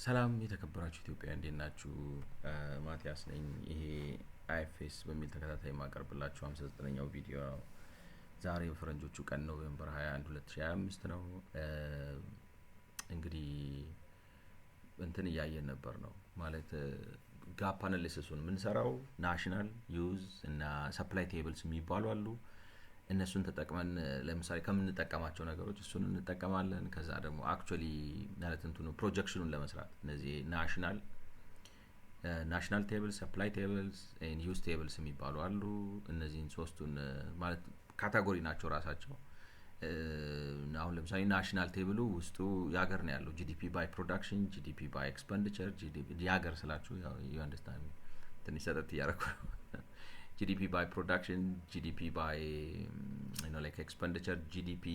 ሰላም የተከበራችሁ ኢትዮጵያውያን እንዴት ናችሁ? ማቲያስ ነኝ። ይሄ አይኤፍኤስ በሚል ተከታታይ የማቀርብላችሁ 59ኛው ቪዲዮ ነው። ዛሬ በፈረንጆቹ ቀን ኖቬምበር 21 2025 ነው። እንግዲህ እንትን እያየን ነበር ነው ማለት ጋፕ አናሊሲሱን የምንሰራው ናሽናል ዩዝ እና ሰፕላይ ቴብልስ የሚባሉ አሉ። እነሱን ተጠቅመን ለምሳሌ ከምንጠቀማቸው ነገሮች እሱን እንጠቀማለን። ከዛ ደግሞ አክቹአሊ ማለት እንትኑ ፕሮጀክሽኑን ለመስራት እነዚህ ናሽናል ቴብልስ፣ ሰፕላይ ቴብልስ ኤንድ ዩዝ ቴብልስ የሚባሉ አሉ። እነዚህን ሶስቱን ማለት ካታጎሪ ናቸው ራሳቸው። አሁን ለምሳሌ ናሽናል ቴብሉ ውስጡ የሀገር ነው ያለው ጂዲፒ ባይ ፕሮዳክሽን፣ ጂዲፒ ባይ ኤክስፐንዲቸር፣ የሀገር ስላችሁ ዩ አንደርስታንድ ትንሽ ሰጠት እያደረኩ GDP by production, GDP by like expenditure, GDP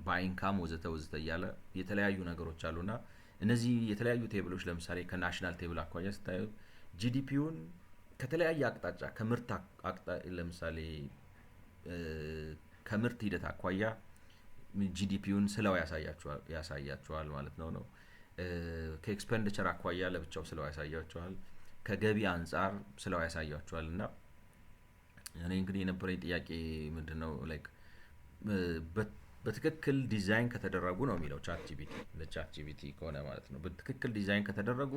by income ወዘተ ወዘተ እያለ የተለያዩ ነገሮች አሉና እነዚህ የተለያዩ ቴብሎች ለምሳሌ ከናሽናል ቴብል አኳያ ስታዩ ጂዲፒውን ከተለያየ አቅጣጫ ከምርት ለምሳሌ ከምርት ሂደት አኳያ ጂዲፒውን ስለው ያሳያቸዋል ማለት ነው። ከኤክስፔንዲቸር አኳያ ለብቻው ስለው ያሳያቸዋል። ከገቢ አንፃር ስለው ያሳያቸዋል። እና እኔ እንግዲህ የነበረኝ ጥያቄ ምንድነው ላይክ በትክክል ዲዛይን ከተደረጉ ነው የሚለው ቻት ጂፒቲ ከሆነ ማለት ነው። በትክክል ዲዛይን ከተደረጉ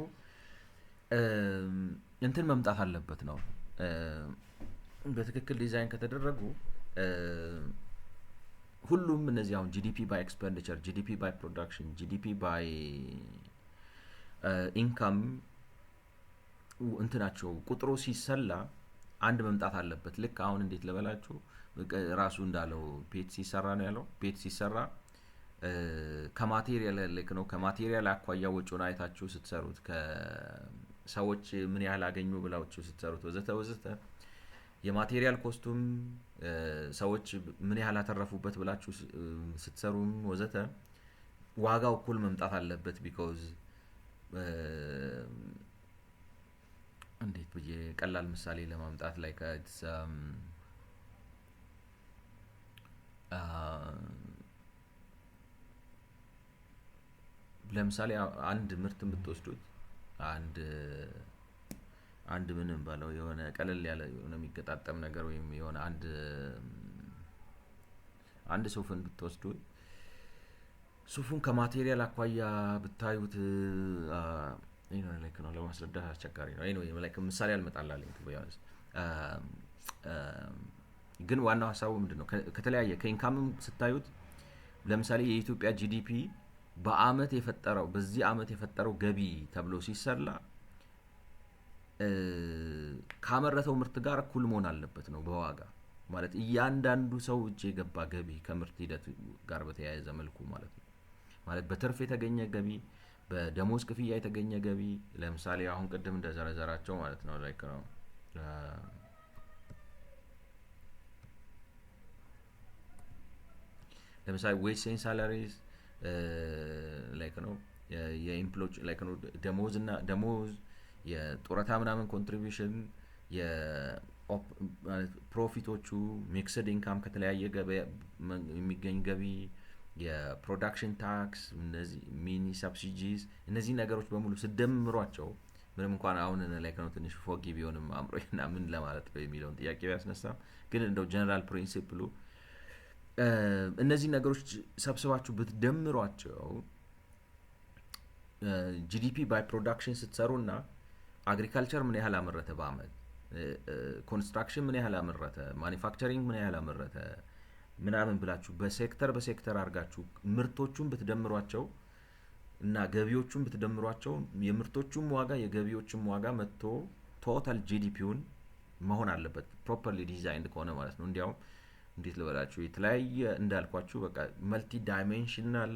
እንትን መምጣት አለበት ነው። በትክክል ዲዛይን ከተደረጉ ሁሉም እነዚህ አሁን ጂዲፒ ባይ ኤክስፔንዲቸር፣ ጂዲፒ ባይ ፕሮዳክሽን፣ ጂዲፒ ባይ ኢንካም እንትናቸው ቁጥሩ ሲሰላ አንድ መምጣት አለበት። ልክ አሁን እንዴት ለበላችሁ ራሱ እንዳለው ቤት ሲሰራ ነው ያለው። ቤት ሲሰራ ከማቴሪያል ልክ ነው። ከማቴሪያል አኳያ ወጪውን አይታችሁ ስትሰሩት፣ ከሰዎች ምን ያህል አገኙ ብላችሁ ስትሰሩት ወዘተ ወዘተ፣ የማቴሪያል ኮስቱም ሰዎች ምን ያህል አተረፉበት ብላችሁ ስትሰሩም ወዘተ ዋጋው እኩል መምጣት አለበት። ቢኮዝ እንዴት ብዬ ቀላል ምሳሌ ለማምጣት ላይ ለምሳሌ አንድ ምርት የምትወስዱት አንድ ምንም ባለው የሆነ ቀለል ያለ የሆነ የሚገጣጠም ነገር ወይም የሆነ አንድ ሱፍን ብትወስዱት ሱፉን ከማቴሪያል አኳያ ብታዩት ላይክ ነው ለማስረዳት አስቸጋሪ ነው። ላይክ ምሳሌ አልመጣላለኝ ቢያንስ ግን ዋናው ሀሳቡ ምንድነው? ከተለያየ ከኢንካምም ስታዩት ለምሳሌ የኢትዮጵያ ጂዲፒ በዚህ አመት የፈጠረው ገቢ ተብሎ ሲሰላ ካመረተው ምርት ጋር እኩል መሆን አለበት ነው በዋጋ ማለት እያንዳንዱ ሰው እጅ የገባ ገቢ ከምርት ሂደት ጋር በተያያዘ መልኩ ማለት ነው። ማለት በትርፍ የተገኘ ገቢ፣ በደሞዝ ክፍያ የተገኘ ገቢ ለምሳሌ አሁን ቅድም እንደዘረዘራቸው ማለት ነው ላይክ ነው ለምሳሌ ዌጅ ኤንድ ሳላሪስ ላይክ ነው የኢምፕሎይ ላይክ ነው ደሞዝ የጡረታ ምናምን ኮንትሪቢዩሽን ፕሮፊቶቹ ሚክስድ ኢንካም ከተለያየ ገበያ የሚገኝ ገቢ የፕሮዳክሽን ታክስ እነዚህ ሚኒ ሰብሲዲስ እነዚህ ነገሮች በሙሉ ስደምሯቸው ምንም እንኳን አሁን ላይክ ነው ትንሽ ፎጊ ቢሆንም አምሮና ምን ለማለት ነው የሚለውን ጥያቄ ቢያስነሳም ግን እንደው ጀነራል ፕሪንሲፕሉ እነዚህ ነገሮች ሰብስባችሁ ብትደምሯቸው ጂዲፒ ባይ ፕሮዳክሽን ስትሰሩና አግሪካልቸር ምን ያህል አመረተ በአመት፣ ኮንስትራክሽን ምን ያህል አመረተ፣ ማኒፋክቸሪንግ ምን ያህል አመረተ ምናምን ብላችሁ በሴክተር አድርጋችሁ ምርቶቹን ብትደምሯቸው እና ገቢዎቹን ብትደምሯቸው የምርቶቹም ዋጋ የገቢዎቹም ዋጋ መጥቶ ቶታል ጂዲፒውን መሆን አለበት ፕሮፐርሊ ዲዛይንድ ከሆነ ማለት ነው። እንዲያውም እንዴት ልበላችሁ የተለያየ እንዳልኳችሁ በቃ መልቲ ዳይሜንሽናል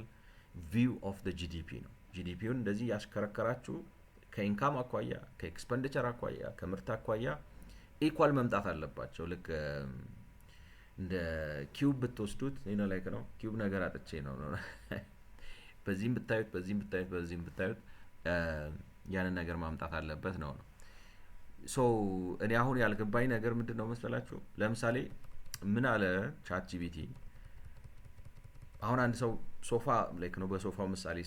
ቪው ኦፍ ዘ ጂዲፒ ነው። ጂዲፒውን እንደዚህ ያስከረከራችሁ ከኢንካም አኳያ፣ ከኤክስፔንዲቸር አኳያ፣ ከምርት አኳያ ኢኳል መምጣት አለባቸው። ልክ እንደ ኪዩብ ብትወስዱት ላይክ ነው ኪዩብ ነገር አጥቼ ነው በዚህም ብታዩት ያንን ነገር ማምጣት አለበት ነው። ሶ እኔ አሁን ያልገባኝ ነገር ምንድነው መሰላችሁ? ለምሳሌ ምን አለ ቻት ጂፒቲ አሁን አንድ ሰው ሶፋ ላይክ ነው በሶፋው ምሳሌ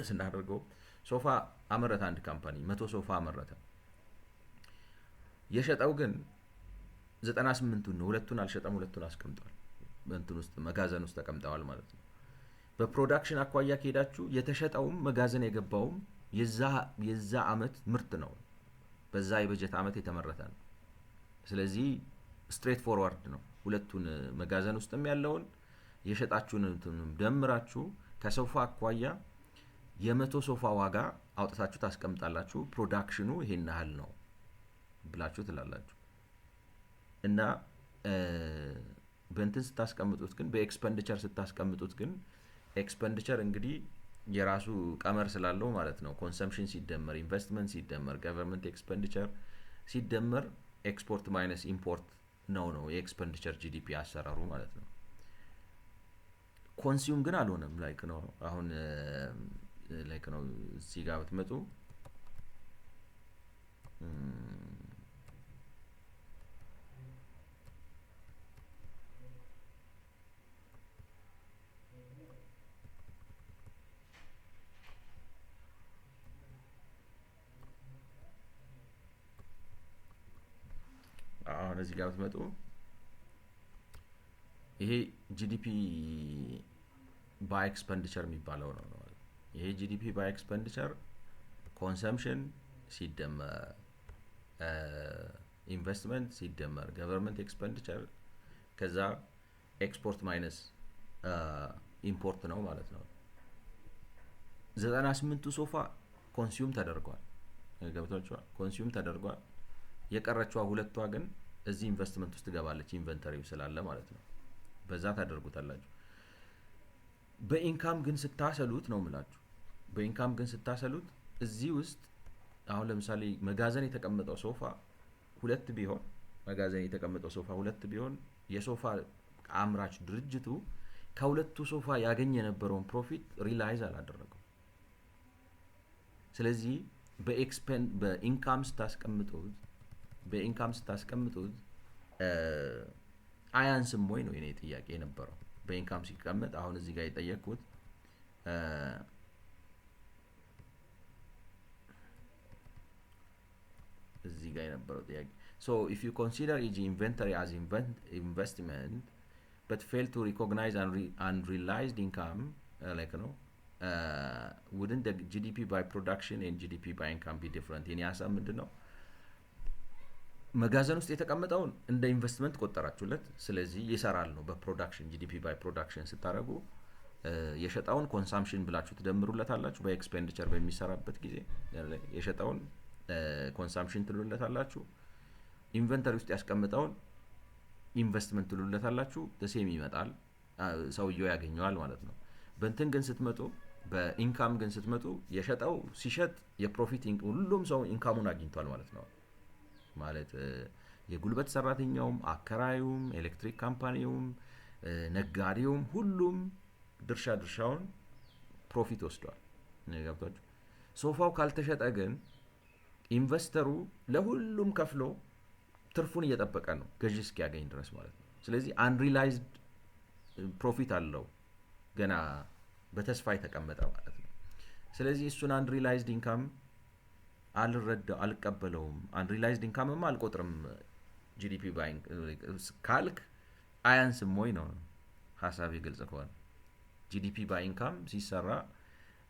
ስናደርገው ሶፋ አመረተ አንድ ካምፓኒ 100 ሶፋ አመረተ። የሸጠው ግን 98ቱን ነው። ሁለቱን አልሸጠም፣ ሁለቱን አስቀምጧል። በእንትን ውስጥ መጋዘን ውስጥ ተቀምጠዋል ማለት ነው። በፕሮዳክሽን አኳያ ከሄዳችሁ የተሸጠውም መጋዘን የገባውም የዛ አመት ምርት ነው። በዛ የበጀት አመት የተመረተ ነው። ስለዚህ ስትሬት ፎርዋርድ ነው። ሁለቱን መጋዘን ውስጥም ያለውን የሸጣችሁን ደምራችሁ ከሶፋ አኳያ የ100 ሶፋ ዋጋ አውጥታችሁ ታስቀምጣላችሁ። ፕሮዳክሽኑ ይሄን ያህል ነው ብላችሁ ትላላችሁ። እና በእንትን ስታስቀምጡት ግን በኤክስፔንዲቸር ስታስቀምጡት ግን ኤክስፔንዲቸር እንግዲህ የራሱ ቀመር ስላለው ማለት ነው። ኮንሰምፕሽን ሲደመር ኢንቨስትመንት ሲደመር ገቨርንመንት ኤክስፔንዲቸር ሲደመር ኤክስፖርት ማይነስ ኢምፖርት ነው የኤክስፔንዲቸር ጂዲፒ አሰራሩ ማለት ነው። ኮንሱም ግን አልሆነም። ላይክ ነው አሁን ላይክ ነው እዚህ ጋር ብትመጡ አሁን እዚህ ጋር ብትመጡ ይሄ ጂዲፒ ባይ ኤክስፔንዲቸር የሚባለው ነው። ይሄ ጂዲፒ ባይ ኤክስፔንዲቸር ኮንሰምፕሽን ሲደመር ኢንቨስትመንት ሲደመር ገቨርንመንት ኤክስፔንዲቸር ከዛ ኤክስፖርት ማይነስ ኢምፖርት ነው ማለት ነው። 98ቱ ሶፋ ኮንሱም ተደርጓል። ገብቷችኋል? ኮንሱም ተደርጓል። የቀረችዋ ሁለቷ ግን እዚህ ኢንቨስትመንት ውስጥ ትገባለች፣ ኢንቨንተሪው ስላለ ማለት ነው። በዛ ታደርጉታላችሁ። በኢንካም ግን ስታሰሉት ነው የምላችሁ። በኢንካም ግን ስታሰሉት እዚህ ውስጥ አሁን ለምሳሌ መጋዘን የተቀመጠው ሶፋ ሁለት ቢሆን የሶፋ አምራች ድርጅቱ ከሁለቱ ሶፋ ያገኝ የነበረውን ፕሮፊት ሪላይዝ አላደረገው። ስለዚህ በኢንካም ስታስቀምጡት አያንስም ወይ ነው የኔ ጥያቄ የነበረው። በኢንካም ሲቀመጥ አሁን እዚህ ጋር የጠየቅኩት እዚህ ጋር የነበረው ጥያቄ so if you consider each inventory as investment but fail to recognize unrealized income like you know wouldn't the GDP by production and GDP by income be different? የኔ ሀሳብ ምንድነው? መጋዘን ውስጥ የተቀመጠውን እንደ ኢንቨስትመንት ቆጠራችሁለት፣ ስለዚህ ይሰራል ነው። በፕሮዳክሽን ጂዲፒ ባይ ፕሮዳክሽን ስታደርጉ የሸጣውን ኮንሳምፕሽን ብላችሁ ትደምሩለታላችሁ። በኤክስፔንዲቸር በሚሰራበት ጊዜ የሸጣውን ኮንሳምፕሽን ትሉለታላችሁ። ኢንቨንተሪ ውስጥ ያስቀምጠውን ኢንቨስትመንት ትሉለታላችሁ። ተሴም ይመጣል፣ ሰውየው ያገኘዋል ማለት ነው። በእንትን ግን ስትመጡ በኢንካም ግን ስትመጡ የሸጣው ሲሸጥ የፕሮፊት ሁሉም ሰው ኢንካሙን አግኝቷል ማለት ነው። ማለት የጉልበት ሰራተኛውም፣ አከራዩም፣ ኤሌክትሪክ ካምፓኒውም፣ ነጋዴውም ሁሉም ድርሻውን ፕሮፊት ወስዷል። ገብቷችሁ? ሶፋው ካልተሸጠ ግን ኢንቨስተሩ ለሁሉም ከፍሎ ትርፉን እየጠበቀ ነው ገዢ እስኪያገኝ ድረስ ማለት ነው። ስለዚህ አንሪላይዝድ ፕሮፊት አለው ገና በተስፋ የተቀመጠ ማለት ነው። ስለዚህ እሱን አንሪላይዝድ ኢንካም አልቀበለውም። አንሪላይዝድ ኢንካምም አልቆጥርም። ጂዲፒ ባይንግ ካልክ አያንስም ወይ ነው ሀሳብ ግልጽ ከሆነ ጂዲፒ ባይ ኢንካም ሲሰራ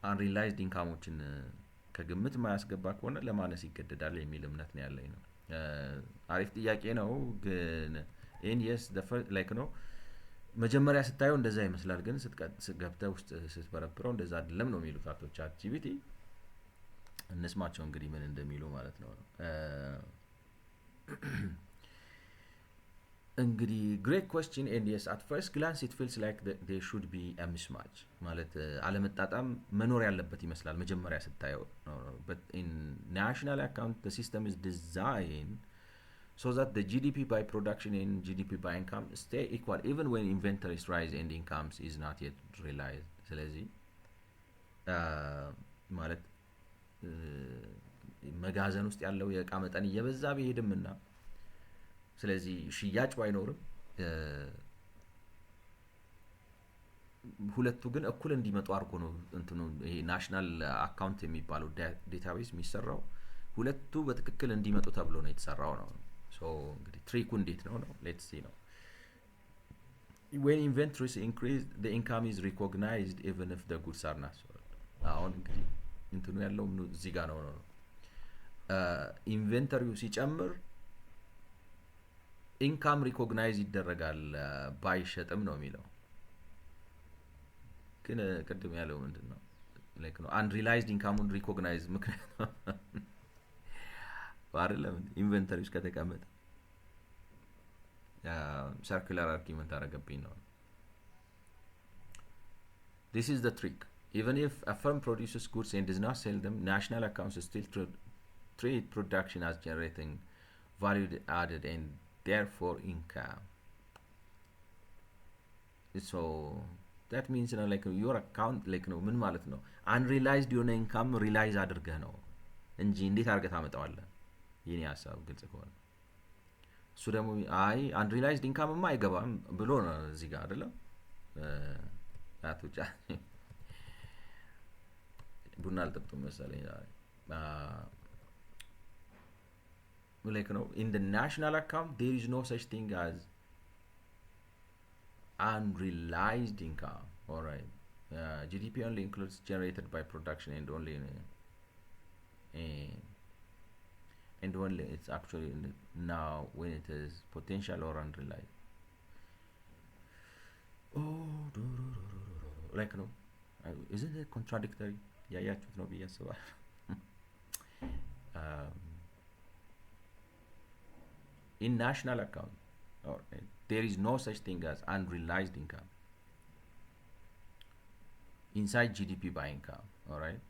አንሪላይዝድ ኢንካሞችን ከግምት ማያስገባ ከሆነ ለማነስ ይገደዳል የሚል እምነት ነው ያለኝ ነው። አሪፍ ጥያቄ ነው ግን ኤንኤስ ላይክ ነው መጀመሪያ ስታየው እንደዛ ይመስላል፣ ግን ስትገብተው ውስጥ ስትበረብረው እንደዛ አይደለም ነው የሚሉት አቶ ቻት ጂፒቲ። እንስማቸው እንግዲህ ምን እንደሚሉ ማለት ነው። እንግዲህ great question and yes at first glance it feels like there should be a mismatch ማለት አለመጣጣም መኖር ያለበት ይመስላል መጀመሪያ ስታየው። but in national account the system is designed so that the GDP by production and GDP by income stay equal even when inventories rise and incomes is not yet realized. ስለዚህ ማለት መጋዘን ውስጥ ያለው የእቃ መጠን እየበዛ ቢሄድምና ስለዚህ ሽያጭ ባይኖርም ሁለቱ ግን እኩል እንዲመጡ አድርጎ ነው እንትኑ ይሄ ናሽናል አካውንት የሚባለው ዴታቤዝ የሚሰራው ሁለቱ በትክክል እንዲመጡ ተብሎ ነው የተሰራው ነው። ሶ እንግዲህ ትሪኩ እንዴት ነው ነው ሌትስ ሲ ነው። when inventories increase the income is recognized even if the goods are not sold። አሁን እንግዲህ እንትኑ ያለው እዚህ ጋር ነው ነው ኢንቨንተሪው ሲጨምር ኢንካም ሪኮግናይዝ ይደረጋል ባይሸጥም ነው የሚለው። ግን ቅድም ያለው ምንድን ነው ላይክ ነው አንሪላይዝድ ኢንካሙን ሪኮግናይዝ ምክንያት አይደለም ኢንቨንተሪ ውስጥ ከተቀመጠ circular argument አረገብኝ ነው። This is the trick. Even if a firm produces goods and does not sell them, national accounts still treat production as generating value added and therefore income. So that means like your account like ምን ማለት ነው unrealized የሆነ ኢንካም ሪላይዝ አድርገህ ነው እንጂ እንዴት አድርገህ ታመጣዋለህ? የኔ ሀሳብ ግልጽ ከሆነ እሱ ደግሞ አይ አንሪላይዝድ ኢንካምማ አይገባም ብሎ ነው እዚህ ጋር አይደለም አቶጫ ቡና አልጠጡም መሰለኝ like ነው in the national account there is no such thing as unrealized income. All right, GDP only includes generated by production and only it's actually now when it is potential or unrealized. Like no isn't it contradictory? Yeah ነው ብዬ አስባለሁ። in national account there is no such thing as unrealized income inside GDP by income. All right,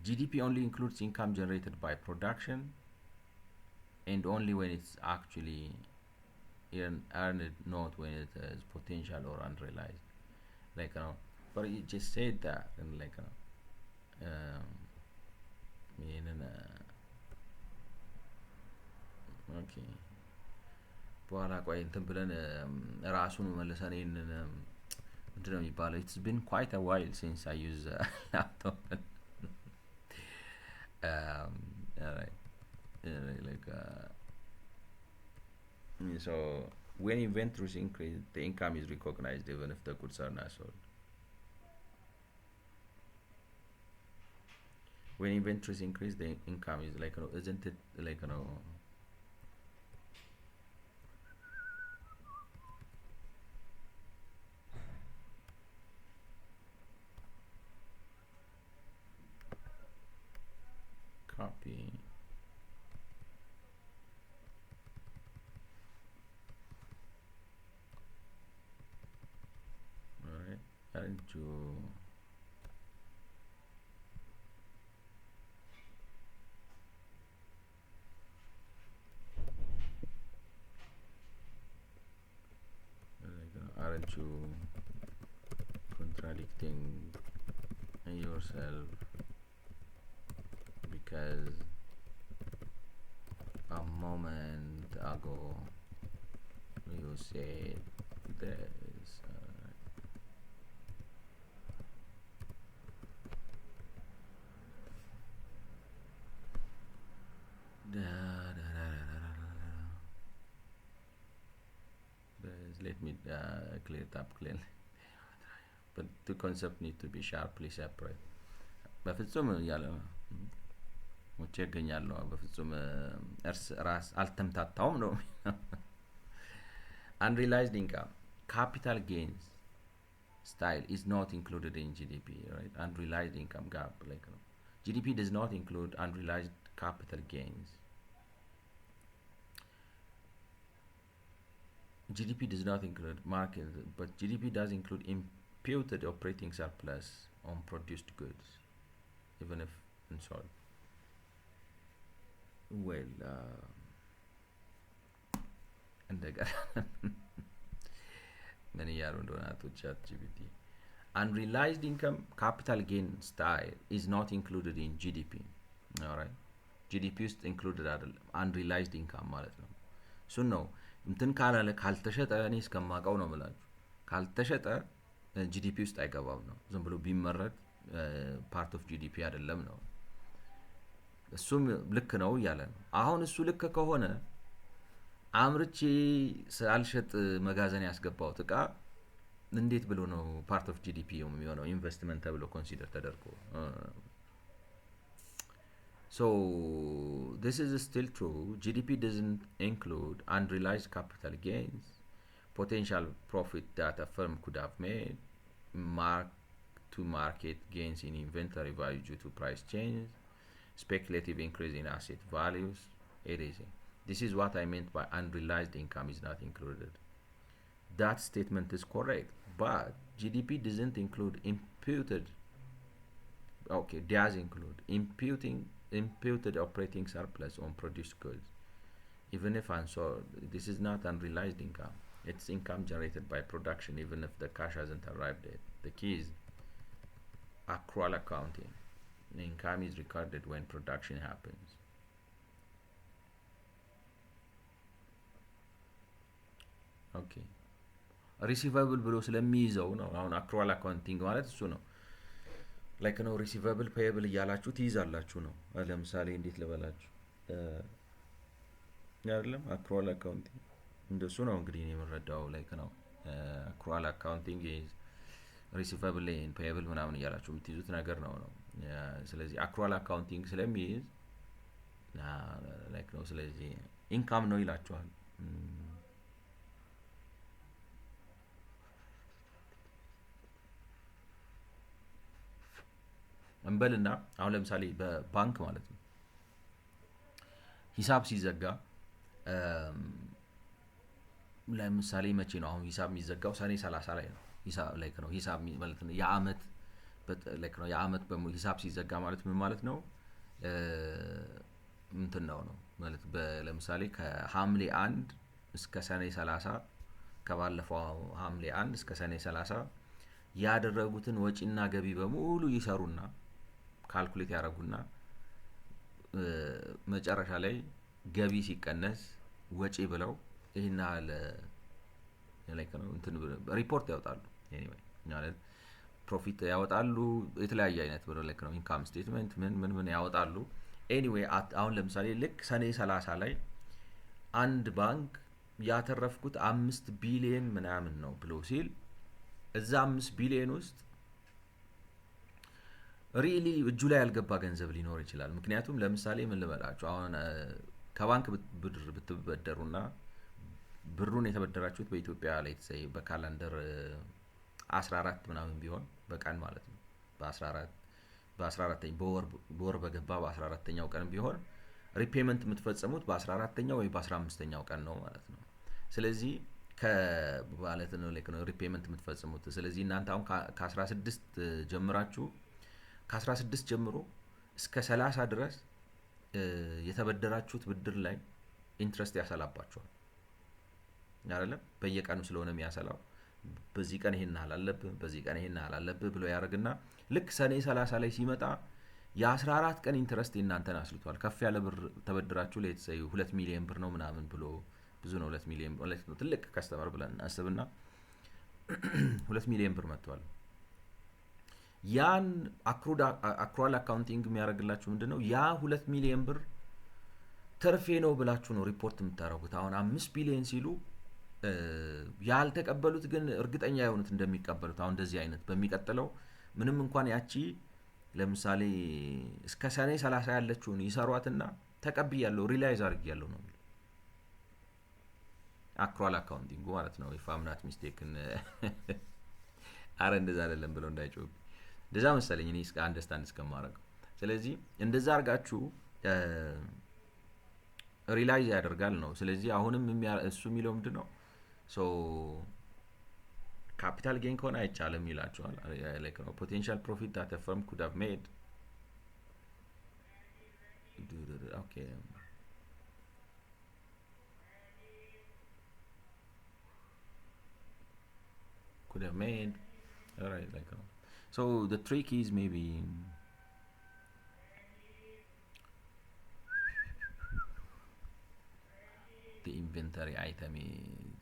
GDP only includes income generated by production and only when it's actually earned, not when it is potential or unrealized. Like but you just said that and like okay በኋላ ቆይ እንትን ብለን ራሱን መልሰን ይሄንን ምንድነው የሚባለው it's been quite a while since I use laptop. Alright, like so when inventories increase the income is recognized even if the goods are not sold. When inventories increase the income is like isn't it like copy alright aren't you contradicting yourself because a moment ago you said this let me clear it up clearly. But the concept need to be sharply separate. በፍጹም እያለ ሞቼ እገኛለሁ በፍጹም እርስ ራስ አልተምታታውም ነው። Unrealized income capital gains style is not included in GDP, right? Unrealized income gap like GDP does not include unrealized capital gains. GDP does not include market, but GDP does include imputed operating surplus on produced goods, even if unsold. Well, እንደገና ምን እያሉ እንደሆነ አቶ ቻት ጂፒቲ unrealized income capital gain style is not included in GDP. All right, GDP ውስጥ included አይደለም unrealized income ማለት ነው። እሱን ነው እንትን ካላለ ካልተሸጠ እኔ እስከማውቀው ነው የምላችሁ ካልተሸጠ ጂዲፒ ውስጥ አይገባም ነው። ዝም ብሎ ቢመረት ፓርት ኦፍ ጂዲፒ አይደለም ነው። እሱም ልክ ነው እያለ ነው። አሁን እሱ ልክ ከሆነ አምርቼ ሳልሸጥ መጋዘን ያስገባሁት እቃ እንዴት ብሎ ነው ፓርት ኦፍ ጂዲፒ የሚሆነው? ኢንቨስትመንት ተብሎ ኮንሲደር ተደርጎ So this is still true. GDP doesn't include unrealized capital gains, potential profit that a firm could have made, mark-to-market gains in inventory value due to price changes, speculative increase in asset values, etc. This is what I meant by unrealized income is not included. That statement is correct, but GDP doesn't include does include imputed operating surplus on produced goods, even if unsold. This is not unrealized income. It's income generated by production, even if the cash hasn't arrived yet. The key is accrual accounting. The income is recorded when production happens. Okay. ሪሲቨብል ብሎ ስለሚይዘው ነው። አሁን አክሩዋል አካውንቲንግ ማለት እሱ ነው። ላይክ ነው ሪሲቨብል ፔየብል እያላችሁ ትይዛላችሁ ነው። ለምሳሌ እንዴት ልበላችሁ አይደለም አክሩዋል አካውንቲንግ እንደሱ ነው እንግዲህ እኔ የምረዳው። ላይክ ነው አክሩዋል አካውንቲንግ ሪሲቨብል ኤንድ ፔየብል ምናምን እያላችሁ የምትይዙት ነገር ነው። ስለዚህ አክሩዋል አካውንቲንግ ስለሚይዝ ላይክ ነው ስለዚህ ኢንካም ነው ይላችኋል። እንበልና አሁን ለምሳሌ በባንክ ማለት ነው ሂሳብ ሲዘጋ ለምሳሌ መቼ ነው አሁን ሂሳብ የሚዘጋው? ሰኔ 30 ላይ ነው። ሂሳብ ላይክ ነው ሂሳብ ማለት ነው የአመት ላይክ ነው የአመት በሙሉ ሂሳብ ሲዘጋ ማለት ምን ማለት ነው? እንትን ነው ማለት ለምሳሌ ከሐምሌ 1 እስከ ሰኔ 30 ከባለፈው ሐምሌ 1 እስከ ሰኔ 30 ያደረጉትን ወጪና ገቢ በሙሉ ይሰሩና ካልኩሌት ያደርጉና መጨረሻ ላይ ገቢ ሲቀነስ ወጪ ብለው ይሄና ላይክ ነው እንትን ሪፖርት ያወጣሉ። ኤኒዌይ ማለት ፕሮፊት ያወጣሉ የተለያየ አይነት ብለው ላይክ ነው ኢንካም ስቴትመንት ምን ያወጣሉ። ኤኒዌይ አሁን ለምሳሌ ልክ ሰኔ 30 ላይ አንድ ባንክ ያተረፍኩት 5 ቢሊዮን ምናምን ነው ብሎ ሲል እዛ 5 ቢሊዮን ውስጥ ሪሊ እጁ ላይ ያልገባ ገንዘብ ሊኖር ይችላል። ምክንያቱም ለምሳሌ ምን ልበላችሁ አሁን ከባንክ ብድር ብትበደሩና ብሩን የተበደራችሁት በኢትዮጵያ ላይ ተሰይ በካላንደር 14 ምናምን ቢሆን በቀን ማለት ነው በ14ኛው በወር በገባ በ14ኛው ቀን ቢሆን ሪፔመንት የምትፈጽሙት በ14ኛው ወይ በ15ኛው ቀን ነው ማለት ነው። ስለዚህ ከማለት ነው ላይክ ነው ሪፔመንት የምትፈጽሙት። ስለዚህ እናንተ አሁን ከ16 ጀምራችሁ ከ16 ጀምሮ እስከ 30 ድረስ የተበደራችሁት ብድር ላይ ኢንትረስት ያሰላባችኋል አይደለም? በየቀኑ ስለሆነ የሚያሰላው በዚህ ቀን ይሄን አላለብህ በዚህ ቀን ይሄን አላለብህ ብሎ ያደርግና ልክ ሰኔ 30 ላይ ሲመጣ የ14 ቀን ኢንትረስት እናንተን አስልቷል። ከፍ ያለ ብር ተበድራችሁ ላይ የተሰዩ 2 ሚሊዮን ብር ነው ምናምን ብሎ ብዙ ነው 2 ሚሊዮን ማለት ነው ትልቅ ከስተመር ብለን አስብና 2 ሚሊዮን ብር መጥቷል። ያን አክሩዋል አካውንቲንግ የሚያደርግላችሁ ምንድነው? ያ 2 ሚሊዮን ብር ትርፌ ነው ብላችሁ ነው ሪፖርት የምታደርጉት። አሁን 5 ቢሊዮን ሲሉ ያልተቀበሉት ግን እርግጠኛ የሆኑት እንደሚቀበሉት አሁን እንደዚህ አይነት በሚቀጥለው ምንም እንኳን ያቺ ለምሳሌ እስከ ሰኔ 30 ያለችውን ይሰሯትና ተቀብያለሁ ሪላይዝ አድርጌያለሁ ነው የሚለው አክሩዋል አካውንቲንግ ማለት ነው። if I'm not mistaken አረ እንደዛ አይደለም ብለው እንዳይጮህ እንደዛ መሰለኝ እኔ እስከ አንደርስታንድ እስከማረጋው። ስለዚህ እንደዛ አርጋችሁ ሪላይዝ ያደርጋል ነው። ስለዚህ አሁንም እሱ የሚለው ምንድነው? ሶ ካፒታል ጌን ከሆነ አይቻልም ይላችኋል። ላይክ ነው ፖቴንሻል ፕሮፊት that a firm could have made okay could have made all right like so the trick is maybe the inventory item is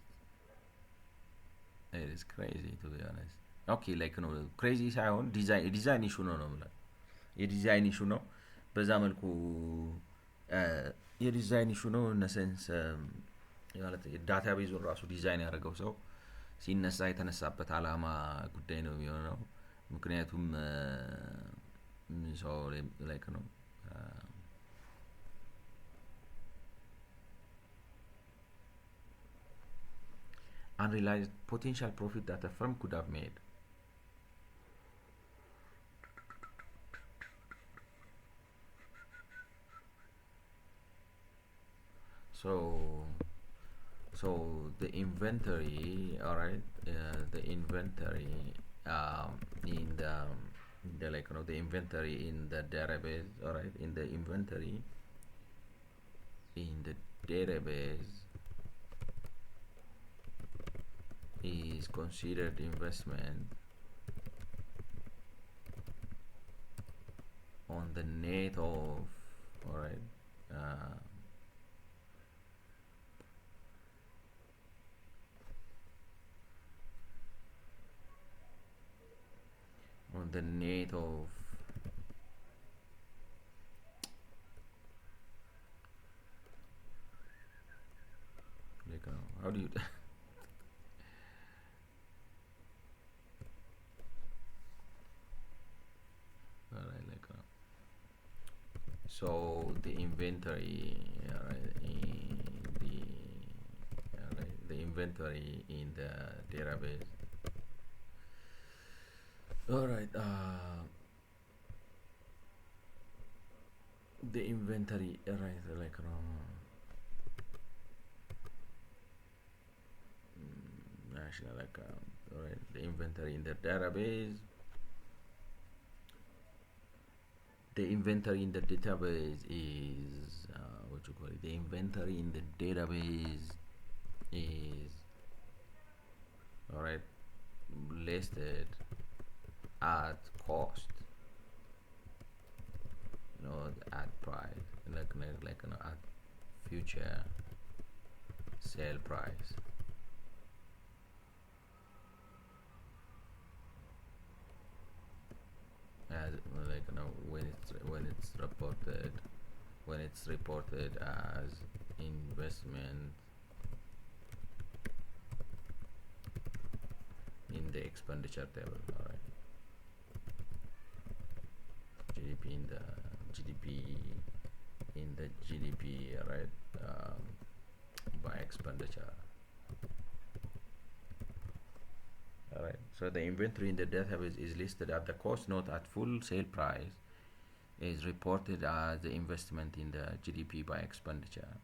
it is crazy to be honest. ኦኬ ላይክ ነው ክሬዚ ሳይሆን ዲዛይን ኢሹ ነው የምለው የዲዛይን ኢሹ ነው። በዛ መልኩ የዲዛይን ኢሹ ነው እነሰንስ ማለት ዳታቤዙን ራሱ ዲዛይን ያደረገው ሰው ሲነሳ የተነሳበት አላማ ጉዳይ ነው የሚሆነው። ምክንያቱም ሰው ላይክ ነው unrealized potential profit that a firm could have made. So the inventory, all right, the inventory in the like the inventory in the database, all right, in the inventory in the database is considered investment on the net of, all right, on the net of like how do you so the inventory, the inventory in the database, all right, the inventory, right, like national account, all right, the inventory in the database, the inventory in the database is what you call it, the inventory in the database is, all right, listed at cost, at price, like at future sale price. As like when it's reported as investment in the expenditure table, all right. GDP in the GDP, right, by expenditure. Alright, so the inventory in the database is listed at the cost, not at full sale price, is reported as the investment in the GDP by expenditure.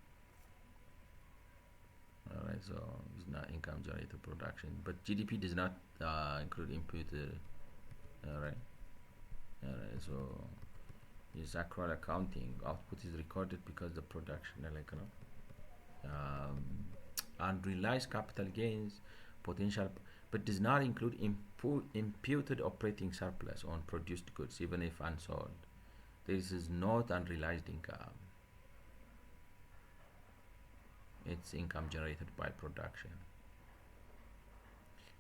Alright, so it's not income generated production, but GDP does not include imputed. Alright, so it's accrual accounting. Output is recorded because the production, unrealized capital gains, potential, but does not include imputed operating surplus on produced goods, even if unsold. This is not unrealized income. It's income generated by production.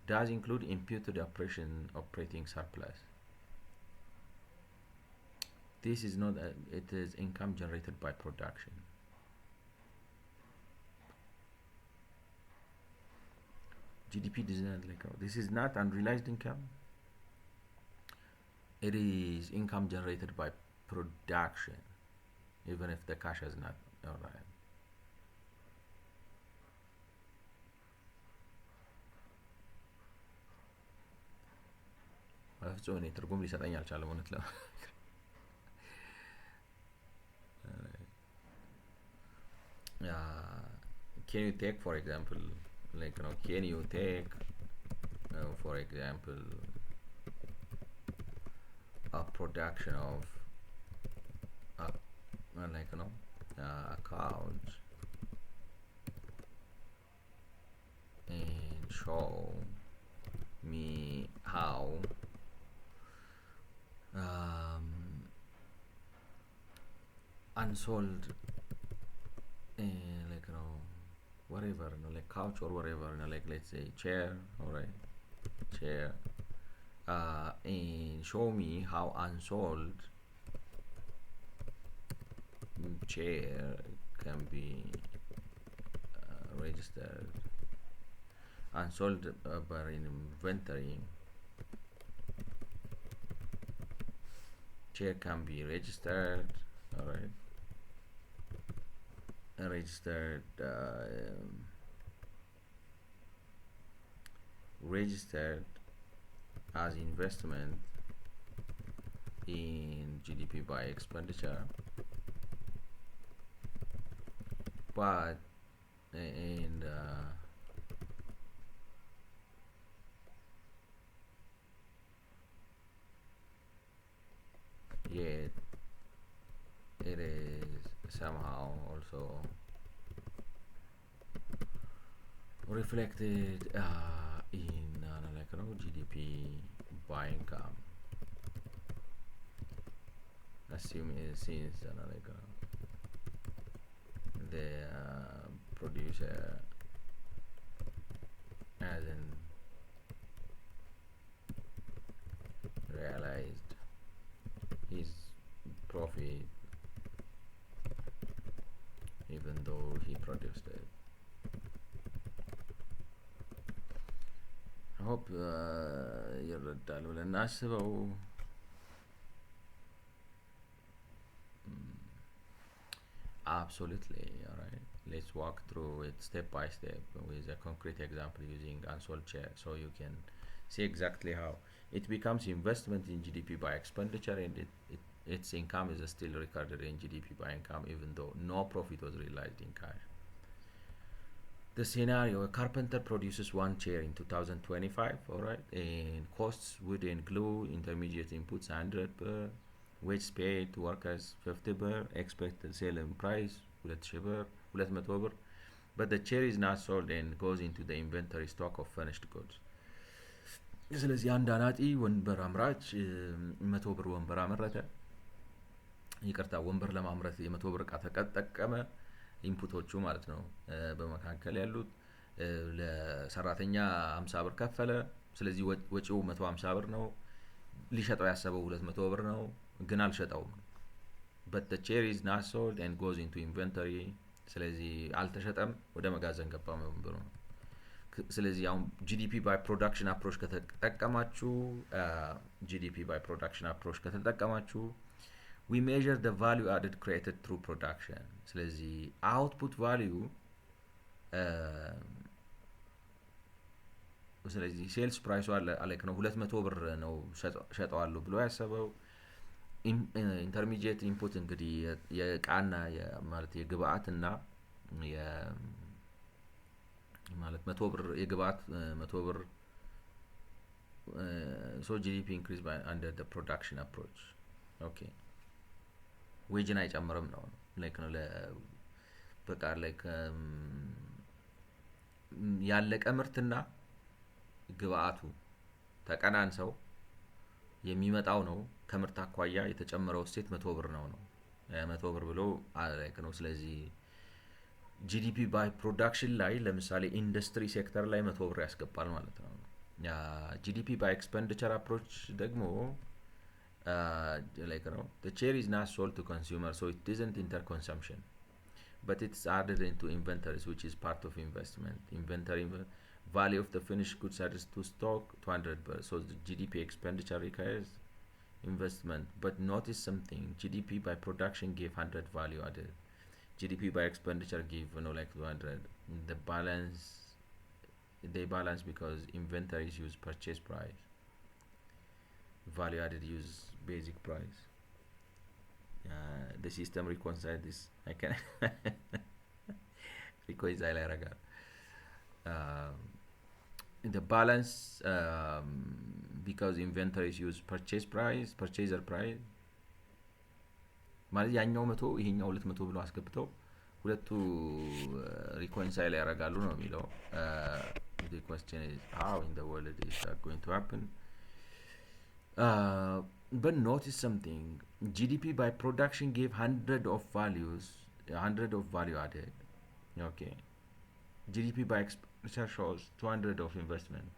Does include imputed operating surplus. This is not, it is income generated by production. GDP does not, this is not unrealized income. It is income generated by production, even if the cash has not arrived. ፍጹም እኔ ትርጉም ሊሰጠኝ አልቻለም እውነት ለ can you take for example can you take for example a production of account and show me how unsold whatever couch or whatever let's say chair, all right, chair and show me how unsold chair can be registered. Unsold per inventory chair can be registered. All right, registered as investment in GDP by expenditure, but and yet it is somehow also reflected in like GDP by income, assuming since like the producer hasn't realized his profit even though he produced it. I hope ይረዳል ብለን እናስበው። Absolutely, all right. Let's walk through it step by step with a concrete example using unsold share, so you can see exactly how it becomes investment in GDP by expenditure, and its income is still recorded in GDP by income even though no profit was realized in cash. The scenario: a carpenter produces one chair in 2025, all right, and costs would include intermediate inputs 100 per, wage paid to workers 50 per, expected selling price 200 ብር, but the chair is not sold and goes into the inventory stock of finished goods. ስለዚህ አንድ አናጢ ወንበር አምራች 100 ብር ወንበር አመረተ። ይቅርታ፣ ወንበር ለማምረት የ100 ብር እቃ ተጠቀመ። ኢንፑቶቹ ማለት ነው በመካከል ያሉት። ለሰራተኛ 50 ብር ከፈለ። ስለዚህ ወጪው 150 ብር ነው። ሊሸጠው ያሰበው 200 ብር ነው፣ ግን አልሸጠውም። but the chair is not sold and goes into inventory። ስለዚህ አልተሸጠም፣ ወደ መጋዘን ገባ ወንበሩ ነው። ስለዚህ አሁን ጂዲፒ ባይ ፕሮዳክሽን አፕሮች ከተጠቀማችሁ we measure the value added created through production። ስለዚህ output value ስለዚህ ሴልስ ፕራይሱ አለክ ነው 200 ብር ነው ሸጠዋለሁ ብሎ ያሰበው። ኢንተርሚዲየት ኢንፑት እንግዲህ የቃና ማለት የግብአትና ማለት 100 ብር የግብአት 100 ብር so GDP increase by under the production approach። okay ዌጅን አይጨምርም ነው ላይክ ነው በቃ ላይክ ያለቀ ምርትና ግብአቱ ተቀናንሰው የሚመጣው ነው ከምርት አኳያ የተጨመረው እሴት 100 ብር ነው 100 ብር ብሎ ላይክ ነው። ስለዚህ ጂዲፒ ባይ ፕሮዳክሽን ላይ ለምሳሌ ኢንዱስትሪ ሴክተር ላይ 100 ብር ያስገባል ማለት ነው። ያ ጂዲፒ ባይ ኤክስፔንዲቸር አፕሮች ደግሞ like the chair is not sold to consumer, so it isn't interconsumption, but it's added into inventories, which is part of investment. Inventory value of the finished goods added to stock 200 per, so the GDP expenditure requires investment. But notice something: GDP by production gave 100 value added, GDP by expenditure give like 200. The balance, they balance because inventories use purchase price, value added use basic price. The system reconcile this. I can reconcile ያደርጋል። the balance because inventories use purchaser price ማለት ያኛው 100 ይሄኛው 200 ብለው አስገብተው ሁለቱ reconcile ያደርጋሉ ነው የሚለው። the question is how in the world is that going to happen? But notice something: GDP by production gave 100 of value added. Okay, GDP by expenditure shows 200 of investment.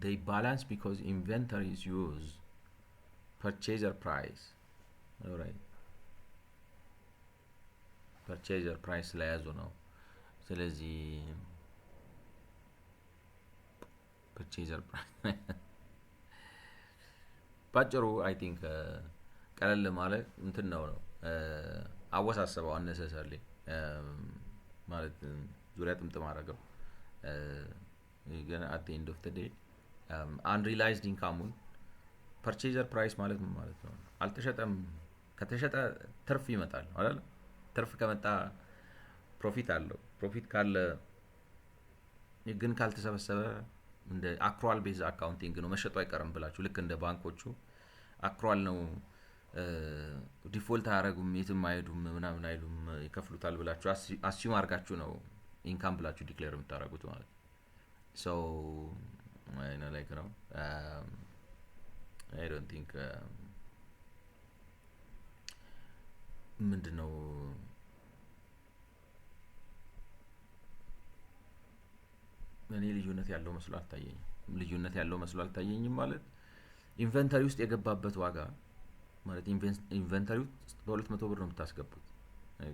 they balance because inventory is used purchaser price. Alright, purchaser price ስለያዙ ነው። ስለዚህ purchaser price ባጭሩ አይ ቲንክ ቀለል ማለት እንትን ነው አወሳሰበው unnecessarily ማለት ዙሪያ ጥምጥም አደረገው። ግን at the end of the day unrealized income purchaser price ማለት ምን ማለት ነው? አልተሸጠም። ከተሸጠ ትርፍ ይመጣል አይደል? ትርፍ ከመጣ ፕሮፊት አለው። ፕሮፊት ካለ ግን ካልተሰበሰበ እንደ አክሩዋል ቤዝ አካውንቲንግ ነው። መሸጡ አይቀርም ብላችሁ ልክ እንደ ባንኮቹ አክሩዋል ነው። ዲፎልት አያረጉም፣ የትም አይሄዱም፣ ምናምን አይሉም፣ ይከፍሉታል ብላችሁ አሲዩም አድርጋችሁ ነው ኢንካም ብላችሁ ዲክሌር የምታደርጉት ማለት ነው። ሶ አይ ኖ ላይክ ነው I don't think ምንድነው እኔ ልዩነት ያለው መስሎ አልታየኝም ማለት ኢንቨንተሪ ውስጥ የገባበት ዋጋ ማለት ኢንቨንተሪ ውስጥ በ200 ብር ነው የምታስገቡት።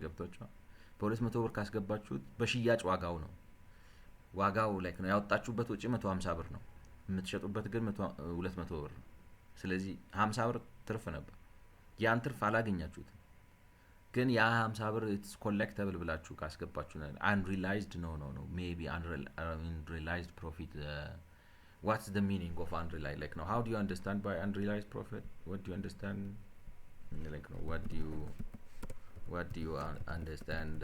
ገብቷችኋል? በ200 ብር ካስገባችሁት በሽያጭ ዋጋው ላይክ ነው ያወጣችሁበት ወጪ 150 ብር ነው። የምትሸጡበት ግን 200 ብር ነው። ስለዚህ 50 ብር ትርፍ ነበር። ያን ትርፍ አላገኛችሁትም። ግን ያ 50 ብር ኢትስ ኮሌክተብል ብላችሁ ካስገባችሁ unrealized no maybe unrealized profit what's the meaning of unrealized like now how do you understand by unrealized profit? What do you understand like no what do you understand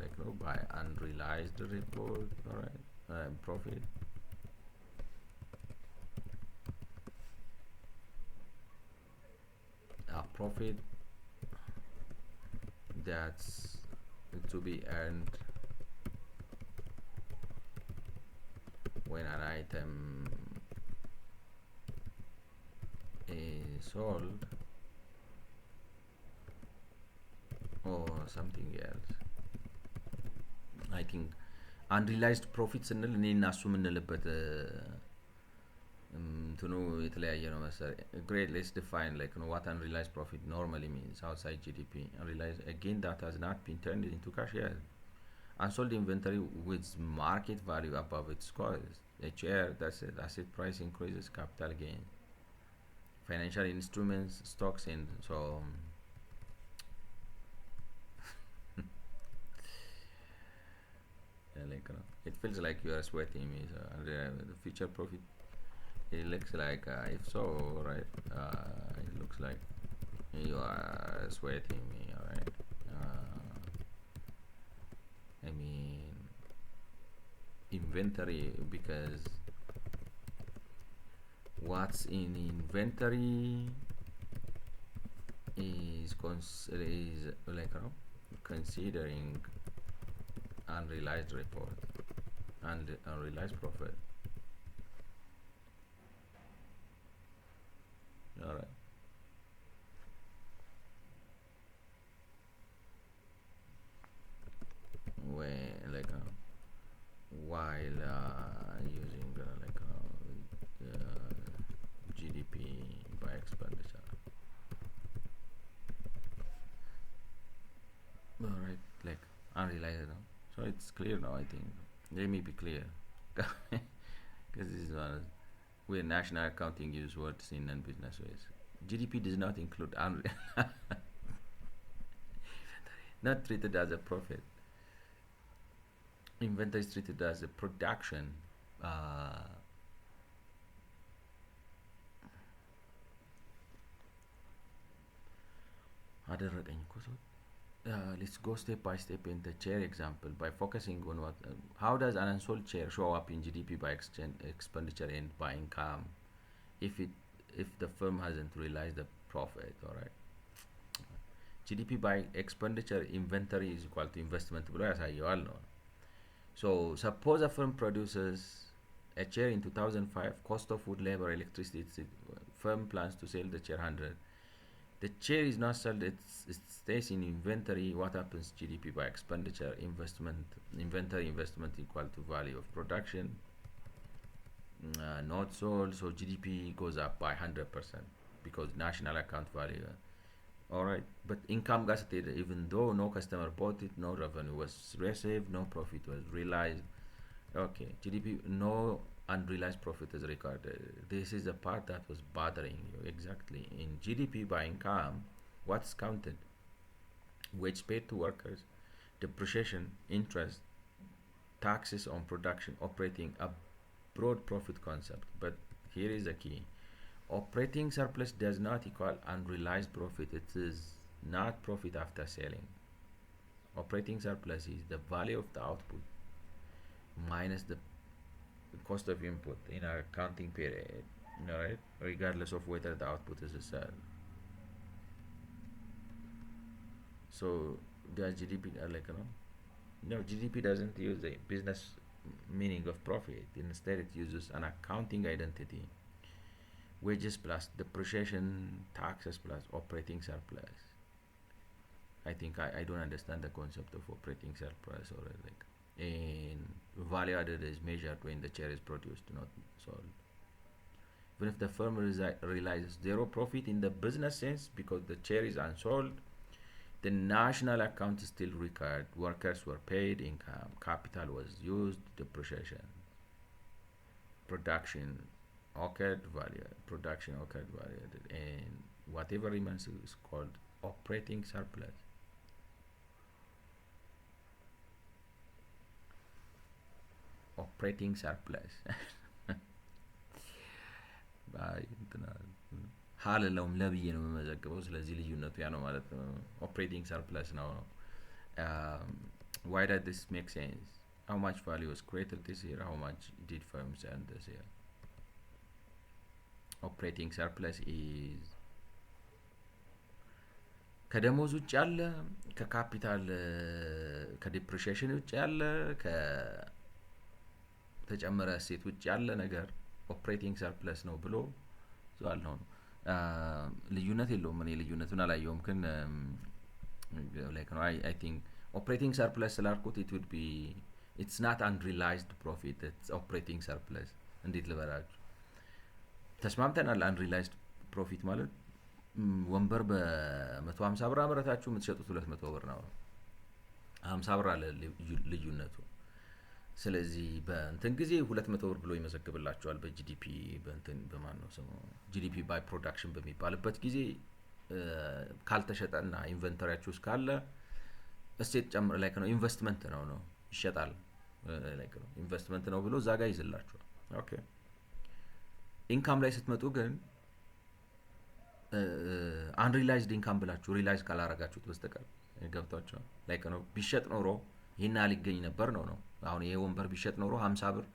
like no by unrealized report, all right, profit? Profit that's to be earned when an item is sold or something else. I think unrealized profit ስንል እኔ እና እሱ የምንልበት እንትኑ የተለያየ ነው መሰለኝ። Great, let's define like what unrealized profit normally means outside GDP. Unrealized again that has not been turned into cash yet. Unsold inventory with market value above its cost. A share that's it. Asset price increases, capital gain. Financial instruments, stocks, and so like it feels like you are sweating me. So the future profit. It looks like if so, right? It looks like you are sweating me, alright? I mean inventory, because what's in inventory is like considering unrealized report and unrealized profit. All right. When like while using like GDP by expenditure. All right, like unrealized now. So it's clear now. I think let me be clear, because this is one. Where national accounting use words in non-business ways. GDP does not include not treated as a profit. Inventory is treated as a production. Let's go step by step in the chair example by focusing on how does an unsold chair show up in GDP by expenditure and by income if the firm hasn't realized the profit. All right. GDP by expenditure inventory is equal to investment below as you all know. So suppose a firm produces a chair in 2005, cost of wood, labor, electricity, firm plans to sell the chair 100. The chair is not sold, it stays in inventory. What happens? GDP by expenditure, inventory investment equal to value of production. not sold, so GDP goes up by 100% because national account value. All right, but income got stated even though no customer bought it, no revenue was received, no profit was realized. Okay, GDP, no unrealized profit is recorded. This is the part that was bothering you exactly. In GDP by income, what's counted? Wage paid to workers, depreciation, interest, taxes on production, operating, a broad profit concept. But here is the key. Operating surplus does not equal unrealized profit. It is not profit after selling. Operating surplus is the value of the output minus the cost of input in our accounting period, right? Regardless of whether the output is a sale. So the GDP, no, GDP doesn't use the business meaning of profit. Instead, it uses an accounting identity: wages plus depreciation, taxes plus operating surplus. I think I don't understand the concept of operating surplus or like. And value added is measured when the share is produced, not sold. Even if the firm realizes zero profit in the business sense because the share is unsold, the national account is still required. Workers were paid, income, capital was used, depreciation, production occurred, value, production occurred, value, and whatever remains is called operating surplus. Operating surplus. ሀልለውም ለብዬ ነው የምመዘግበው። ስለዚህ ልዩነቱ ያ ነው ማለት ነው። ኦፕሬቲንግ ሰርፕለስ ነው ነው። Why does this make sense? How much value was created this year? How much did firms earn this year? Operating surplus is ከደሞዝ ውጭ ያለ፣ ከካፒታል ከዲፕሪሺዬሽን ውጭ ያለ፣ ከተጨመረ እሴት ውጭ ያለ ነገር ኦፕሬቲንግ ሰርፕለስ ነው ብሎ ዟል ነው። ልዩነት የለውም። እኔ ልዩነቱን አላየውም፣ ግን like no, I think operating surplus ስላልኩት it would be it's not unrealized profit, it's operating surplus። እንዴት ልበላችሁ? ተስማምተናል። unrealized profit ማለት ወንበር በ150 ብር አመረታችሁ የምትሸጡት 200 ብር ነው። 50 ብር አለ ልዩነቱ። ስለዚህ በእንትን ጊዜ 200 ብር ብሎ ይመዘግብላችኋል በጂዲፒ በእንትን በማን ነው ስሙ ጂዲፒ ባይ ፕሮዳክሽን በሚባልበት ጊዜ ካልተሸጠና ኢንቨንተሪያችሁ ውስጥ ካለ እሴት ጨምር ላይክ ነው ኢንቨስትመንት ነው ይሸጣል ላይክ ነው ኢንቨስትመንት ነው ብሎ እዛ ጋር ይዝላችኋል። ኦኬ ኢንካም ላይ ስትመጡ ግን አንሪላይዝድ ኢንካም ብላችሁ ሪላይዝ ካላረጋችሁት በስተቀር ገብቷችኋል። ላይክ ነው ቢሸጥ ኖሮ ይሄን አልገኝ ነበር ነው። አሁን ይሄ ወንበር ቢሸጥ ኖሮ 50 ብር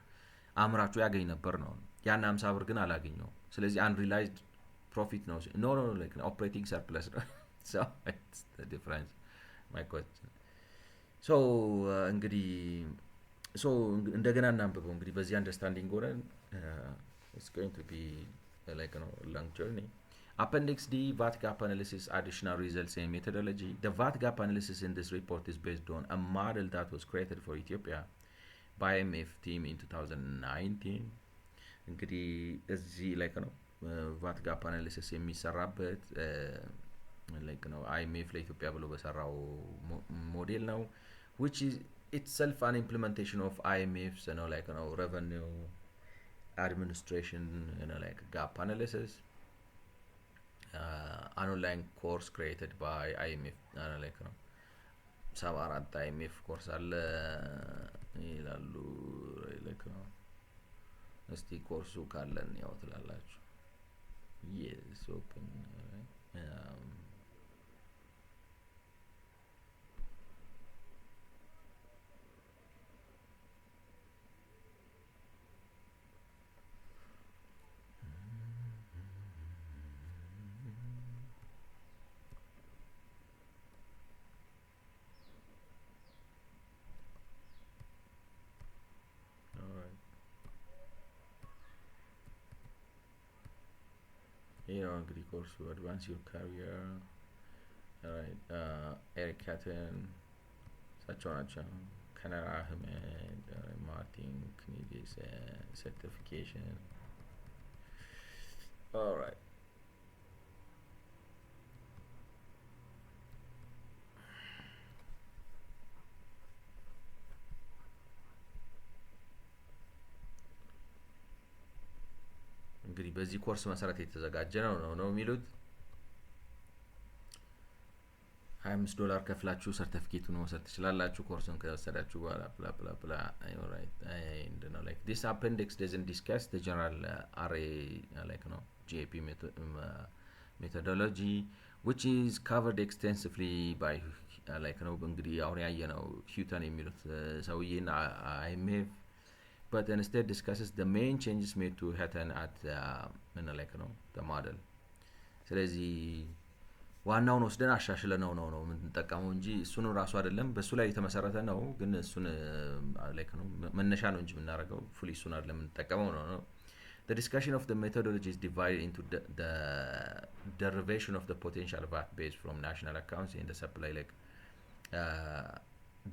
አምራቹ ያገኝ ነበር ነው። ያን 50 ብር ግን አላገኘው። ስለዚህ አንሪላይዝድ ፕሮፊት ነው። ኖ ላይክ ኦፕሬቲንግ ሰርፕለስ ነው። so it's the difference my question. so እንግዲህ so እንደገና እናንብበው እንግዲህ በዚህ አንደርስታንዲንግ ሆነን it's going to be like long journey. Appendix D, VAT gap analysis, additional results and methodology. The VAT gap analysis in this report is based on a model that was created for Ethiopia by IMF team in 2019. እንግዲህ እዚህ like VAT gap analysis የሚሰራበት like IMF ለኢትዮጵያ ብሎ በሰራው ሞዴል ነው, which is itself an implementation of IMF's like revenue administration like gap analysis. An online course created by IMF like 74 IMF course አለ ይላሉ like እስቲ ኮርሱ ካለን ያው ትላላችሁ። yes open እንግዲህ ኮርሱ advance your career. Alright, Eric Catton እሳቸው ናቸው Kanar Ahmed, Martin Knidis certification. All right. እንግዲህ በዚህ ኮርስ መሰረት የተዘጋጀ ነው የሚሉት $25 ከፍላችሁ ሰርቲፊኬቱን መውሰድ ትችላላችሁ ኮርሱን ከወሰዳችሁ በኋላ blah blah blah. Alright, and like this appendix doesn't discuss the general array like GAP methodology which is covered extensively by like እንግዲህ አሁን ያየነው ሂውተን የሚሉት ሰውዬና IMF, but instead discusses the main changes made to Hutton at like the model. ስለዚህ ዋናውን ወስደን አሻሽለነው ነው የምንጠቀመው እንጂ እሱን ራሱ አይደለም በሱ ላይ የተመሰረተ ነው ግን እሱን like መነሻ ነው እንጂ የምናደርገው ፉሊ እሱን አይደለም የምንጠቀመው ነው። The discussion of the methodology is divided into the derivation of the potential VAT base from national accounts in the supply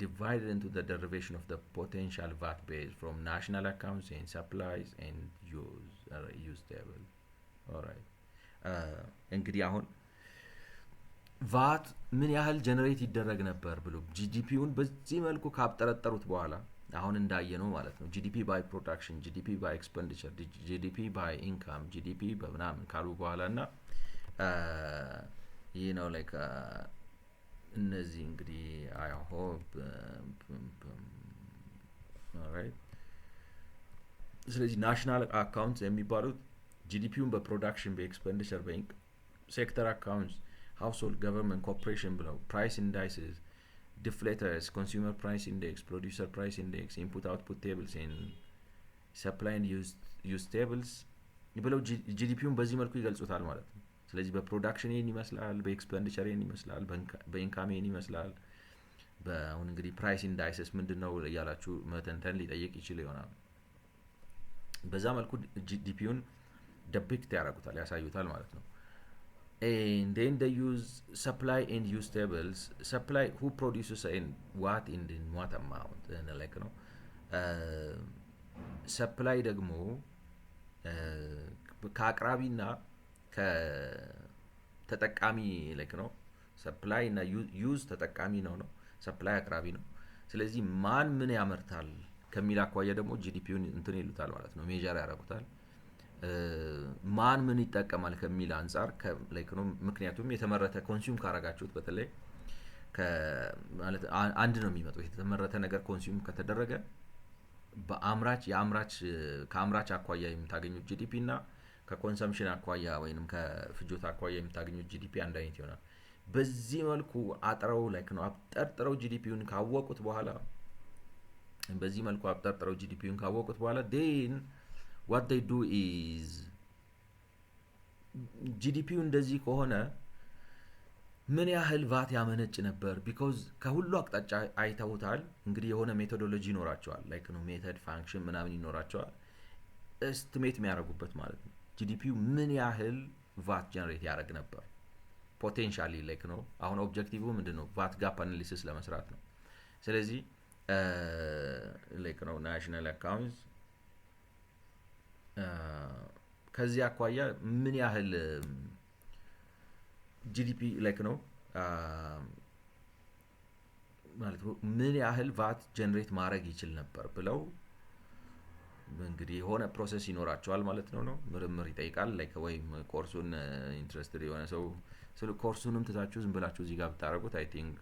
divided into the derivation of the potential VAT base from national accounts and supplies and use table. All right. እንግዲህ አሁን ቫት ምን ያህል ጀነሬት ይደረግ ነበር ብሎ ጂዲፒውን በዚህ መልኩ ካብጠረጠሩት በኋላ አሁን እንዳየነው ማለት ነው ጂዲፒ ባይ ፕሮዳክሽን ጂዲፒ ባይ ኤክስፔንዲቸር ጂዲፒ ባይ ኢንካም ጂዲፒ በምናምን ካሉ በኋላና like እነዚህ እንግዲህ I hope alright ስለዚህ ናሽናል አካውንትስ የሚባሉት ጂዲፒውን በፕሮዳክሽን በኤክስፔንዲቸር ሴክተር አካውንትስ household government corporation below price indices deflators consumer price index producer price index input output tables and supply and use tables below ጂዲፒውን በዚህ መልኩ ይገልጹታል ማለት ነው። ስለዚህ በፕሮዳክሽን ይሄን ይመስላል በኤክስፔንዲቸር ይሄን ይመስላል በኢንካም ይሄን ይመስላል በአሁን እንግዲህ ፕራይስ ኢንዳይሰስ ምንድነው ያላችሁ መተንተን ሊጠይቅ ይችላል ይሆናል። በዛ መልኩ ጂዲፒውን ዲፒክት ያደርጉታል ያሳዩታል ማለት ነው። And then they use supply and use tables. Supply who produces and what in what amount and like supply ደግሞ ከአቅራቢና ከተጠቃሚ like supply እና use ተጠቃሚ ነው supply አቅራቢ ነው። ስለዚህ ማን ምን ያመርታል ከሚል አኳያ ደግሞ ጂዲፒውን እንትን ይሉታል ማለት ነው ሜጀር ያደርጉታል። ማን ምን ይጠቀማል ከሚል አንፃር like ምክንያቱም የተመረተ ኮንሱም ካረጋችሁት በተለይ ማለት አንድ ነው የሚመጣው የተመረተ ነገር ኮንሱም ከተደረገ ከአምራች አኳያ የምታገኙት ጂዲፒ እና ከኮንሰምፕሽን አኳያ ወይንም ከፍጆታ አኳያ የምታገኙት ጂዲፒ አንድ አይነት ይሆናል። በዚህ መልኩ አጥረው like አብጠርጥረው ጂዲፒውን ካወቁት በኋላ then what they do is ጂዲፒው እንደዚህ ከሆነ ምን ያህል ቫት ያመነጭ ነበር because ከሁሉ አቅጣጫ አይተውታል። እንግዲህ የሆነ ሜቶዶሎጂ ይኖራቸዋል like ሜተድ ፋንክሽን ምናምን ይኖራቸዋል ኤስቲሜት የሚያደርጉበት ማለት ነው። ጂዲፒው ምን ያህል ቫት ጀነሬት ያደርግ ነበር ፖቴንሻሊ like አሁን ኦብጀክቲቭ ምንድነው ቫት ጋፕ አናሊሲስ ለመስራት ነው። ስለዚህ like ናሽናል አካውንትስ ከዚህ አኳያ ምን ያህል ጂዲፒ like ማለት ምን ያህል ቫት ጀነሬት ማድረግ ይችል ነበር ብለው እንግዲህ የሆነ ፕሮሰስ ይኖራቸዋል ማለት ነው። ምርምር ይጠይቃል like ወይም ኮርሱን ኢንትረስትድ የሆነ ሰው ስለ ኮርሱንም ትታችሁ ዝም ብላችሁ እዚህ ጋር ብታረጉት I think